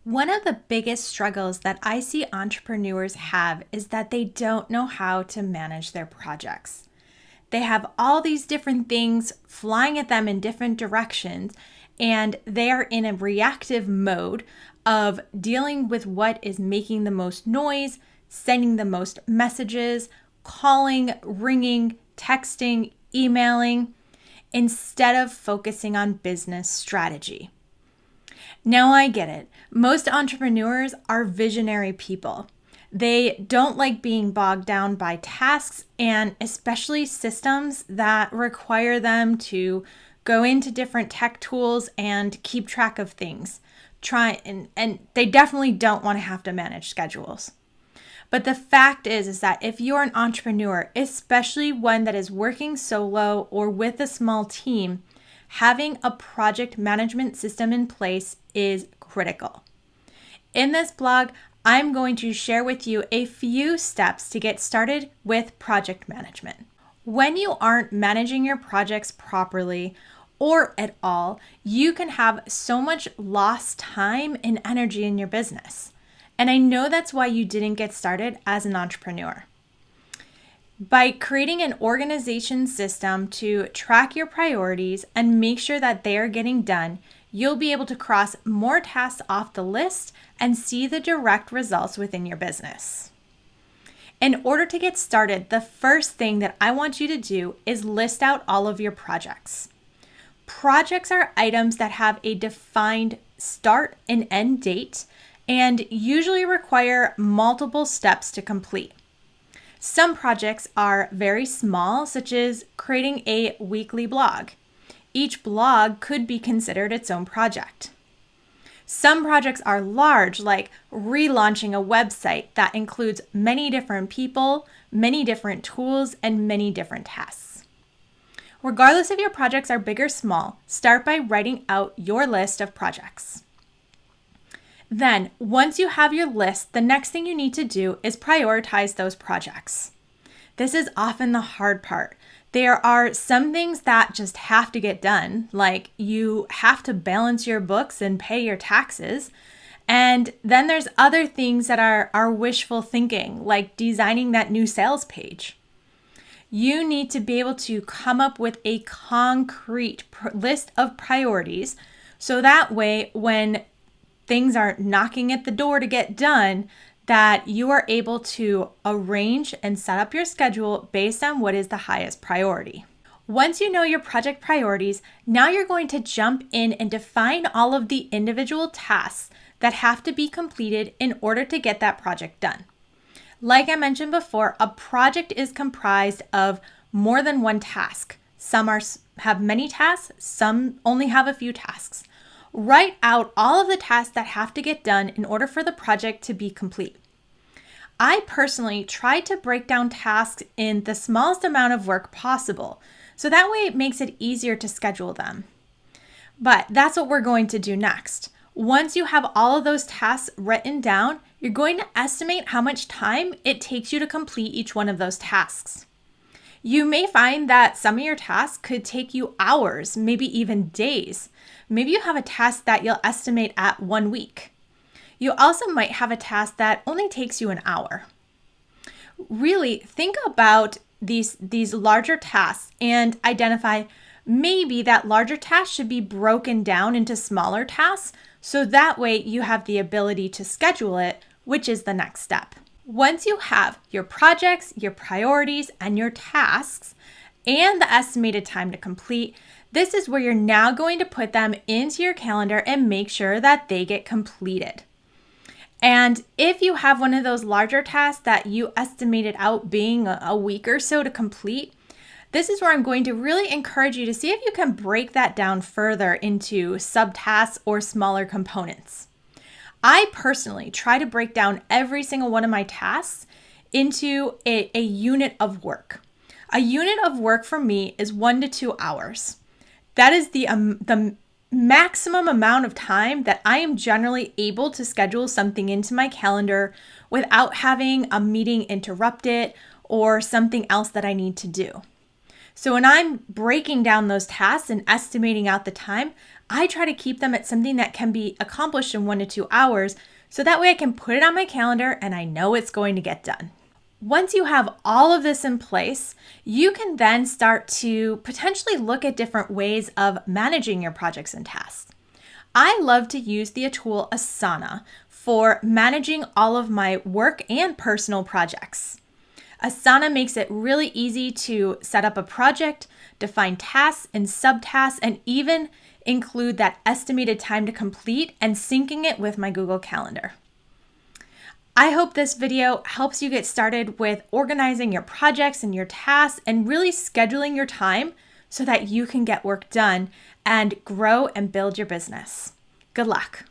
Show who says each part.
Speaker 1: One of the biggest struggles that I see entrepreneurs have is that they don't know how to manage their projects. They have all these different things flying at them in different directions, and they are in a reactive mode of dealing with what is making the most noise, sending the most messages, calling, ringing, texting, emailing, instead of focusing on business strategy. Now I get it. Most entrepreneurs are visionary people. They don't like being bogged down by tasks and especially systems that require them to go into different tech tools and keep track of things. And they definitely don't want to have to manage schedules. But the fact is that if you're an entrepreneur, especially one that is working solo or with a small team, having a project management system in place is critical. In this blog, I'm going to share with you a few steps to get started with project management. When you aren't managing your projects properly or at all, you can have so much lost time and energy in your business. And I know that's why you didn't get started as an entrepreneur. By creating an organization system to track your priorities and make sure that they are getting done, you'll be able to cross more tasks off the list and see the direct results within your business. In order to get started, the first thing that I want you to do is list out all of your projects. Projects are items that have a defined start and end date and usually require multiple steps to complete. Some projects are very small, such as creating a weekly blog. Each blog could be considered its own project. Some projects are large, like relaunching a website that includes many different people, many different tools, and many different tasks. Regardless if your projects are big or small, start by writing out your list of projects. Then, once you have your list, the next thing you need to do is prioritize those projects. This is often the hard part. There are some things that just have to get done, like you have to balance your books and pay your taxes. And then there's other things that are wishful thinking, like designing that new sales page. You need to be able to come up with a concrete list of priorities so that way when things are knocking at the door to get done, that you are able to arrange and set up your schedule based on what is the highest priority. Once you know your project priorities, now you're going to jump in and define all of the individual tasks that have to be completed in order to get that project done. Like I mentioned before, a project is comprised of more than one task. Some have many tasks, some only have a few tasks. Write out all of the tasks that have to get done in order for the project to be complete. I personally try to break down tasks in the smallest amount of work possible, so that way it makes it easier to schedule them. But that's what we're going to do next. Once you have all of those tasks written down, you're going to estimate how much time it takes you to complete each one of those tasks. You may find that some of your tasks could take you hours, maybe even days. Maybe you have a task that you'll estimate at 1 week. You also might have a task that only takes you an hour. Really think about these larger tasks and identify maybe that larger task should be broken down into smaller tasks so that way you have the ability to schedule it, which is the next step. Once you have your projects, your priorities, and your tasks, and the estimated time to complete, this is where you're now going to put them into your calendar and make sure that they get completed. And if you have one of those larger tasks that you estimated out being a week or so to complete, this is where I'm going to really encourage you to see if you can break that down further into subtasks or smaller components. I personally try to break down every single one of my tasks into a unit of work. A unit of work for me is 1 to 2 hours. That is the maximum amount of time that I am generally able to schedule something into my calendar without having a meeting interrupt it or something else that I need to do. So when I'm breaking down those tasks and estimating out the time, I try to keep them at something that can be accomplished in 1 to 2 hours, so that way I can put it on my calendar and I know it's going to get done. Once you have all of this in place, you can then start to potentially look at different ways of managing your projects and tasks. I love to use the tool Asana for managing all of my work and personal projects. Asana makes it really easy to set up a project, define tasks and subtasks, and even include that estimated time to complete and syncing it with my Google Calendar. I hope this video helps you get started with organizing your projects and your tasks and really scheduling your time so that you can get work done and grow and build your business. Good luck.